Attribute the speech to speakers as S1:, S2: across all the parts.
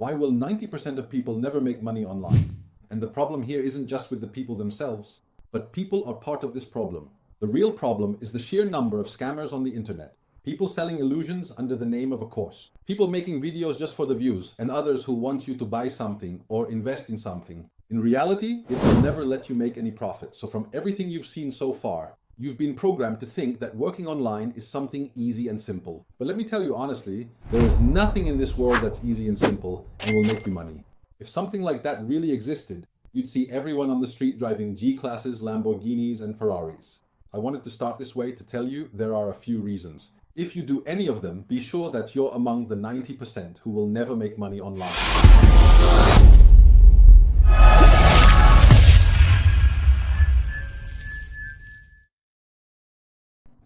S1: Why will 90% of people never make money online? And the problem here isn't just with the people themselves, but people are part of this problem. The real problem is the sheer number of scammers on the internet. People selling illusions under the name of a course. People making videos just for the views, and others who want you to buy something or invest in something. In reality, it will never let you make any profit. So from everything you've seen so far, you've been programmed to think that working online is something easy and simple. But let me tell you honestly, there is nothing in this world that's easy and simple and will make you money. If something like that really existed, you'd see everyone on the street driving G-classes, Lamborghinis, and Ferraris. I wanted to start this way to tell you there are a few reasons. If you do any of them, be sure that you're among the 90% who will never make money online.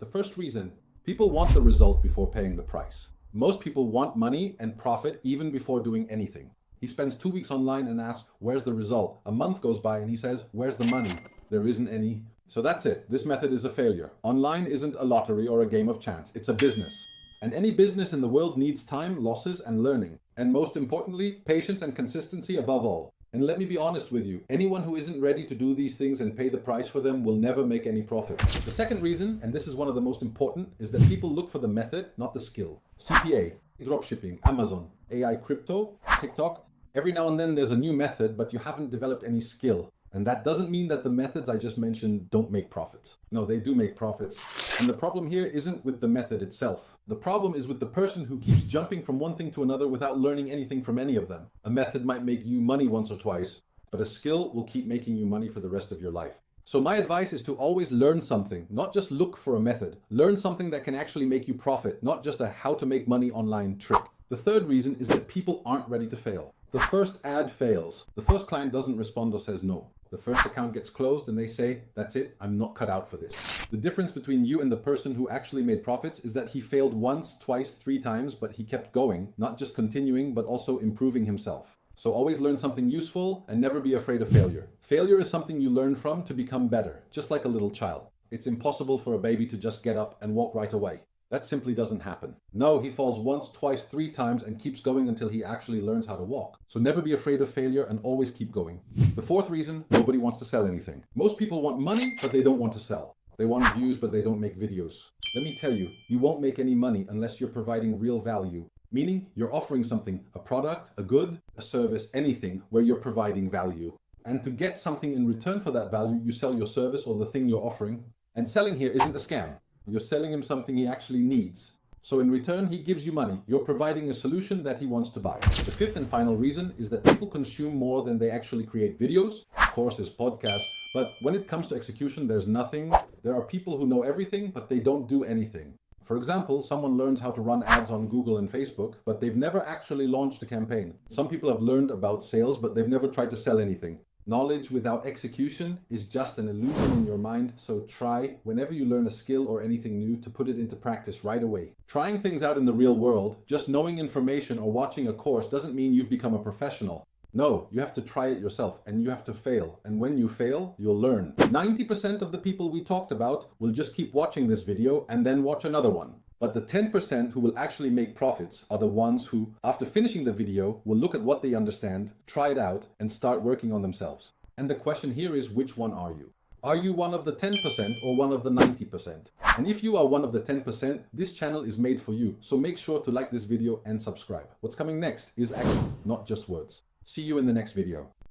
S1: The first reason, people want the result before paying the price. Most people want money and profit even before doing anything. He spends 2 weeks online and asks, where's the result? A month goes by and he says, where's the money? There isn't any. So that's it. This method is a failure. Online isn't a lottery or a game of chance. It's a business. And any business in the world needs time, losses, and learning. And most importantly, patience and consistency above all. And let me be honest with you, anyone who isn't ready to do these things and pay the price for them will never make any profit. The second reason, and this is one of the most important, is that people look for the method, not the skill. CPA, dropshipping, Amazon, AI crypto, TikTok. Every now and then there's a new method, but you haven't developed any skill. And that doesn't mean that the methods I just mentioned don't make profits. No, they do make profits. And the problem here isn't with the method itself. The problem is with the person who keeps jumping from one thing to another without learning anything from any of them. A method might make you money once or twice, but a skill will keep making you money for the rest of your life. So my advice is to always learn something, not just look for a method. Learn something that can actually make you profit, not just a how to make money online trick. The third reason is that people aren't ready to fail. The first ad fails. The first client doesn't respond or says no. The first account gets closed and they say, that's it, I'm not cut out for this. The difference between you and the person who actually made profits is that he failed once, twice, 3 times, but he kept going, not just continuing, but also improving himself. So always learn something useful and never be afraid of failure. Failure is something you learn from to become better, just like a little child. It's impossible for a baby to just get up and walk right away. That simply doesn't happen. No, he falls once, twice, 3 times and keeps going until he actually learns how to walk. So never be afraid of failure and always keep going. The fourth reason, nobody wants to sell anything. Most people want money, but they don't want to sell. They want views, but they don't make videos. Let me tell you, you won't make any money unless you're providing real value. Meaning, you're offering something, a product, a good, a service, anything where you're providing value. And to get something in return for that value, you sell your service or the thing you're offering. And selling here isn't a scam. You're selling him something he actually needs. So in return, he gives you money. You're providing a solution that he wants to buy. The fifth and final reason is that people consume more than they actually create videos, courses, podcasts. But when it comes to execution, there's nothing. There are people who know everything, but they don't do anything. For example, someone learns how to run ads on Google and Facebook, but they've never actually launched a campaign. Some people have learned about sales, but they've never tried to sell anything. Knowledge without execution is just an illusion in your mind, so try, whenever you learn a skill or anything new, to put it into practice right away. Trying things out in the real world, just knowing information or watching a course doesn't mean you've become a professional. No, you have to try it yourself and you have to fail. And when you fail, you'll learn. 90% of the people we talked about will just keep watching this video and then watch another one. But the 10% who will actually make profits are the ones who, after finishing the video, will look at what they understand, try it out, and start working on themselves. And the question here is, which one are you? Are you one of the 10% or one of the 90%? And if you are one of the 10%, this channel is made for you. So make sure to like this video and subscribe. What's coming next is action, not just words. See you in the next video.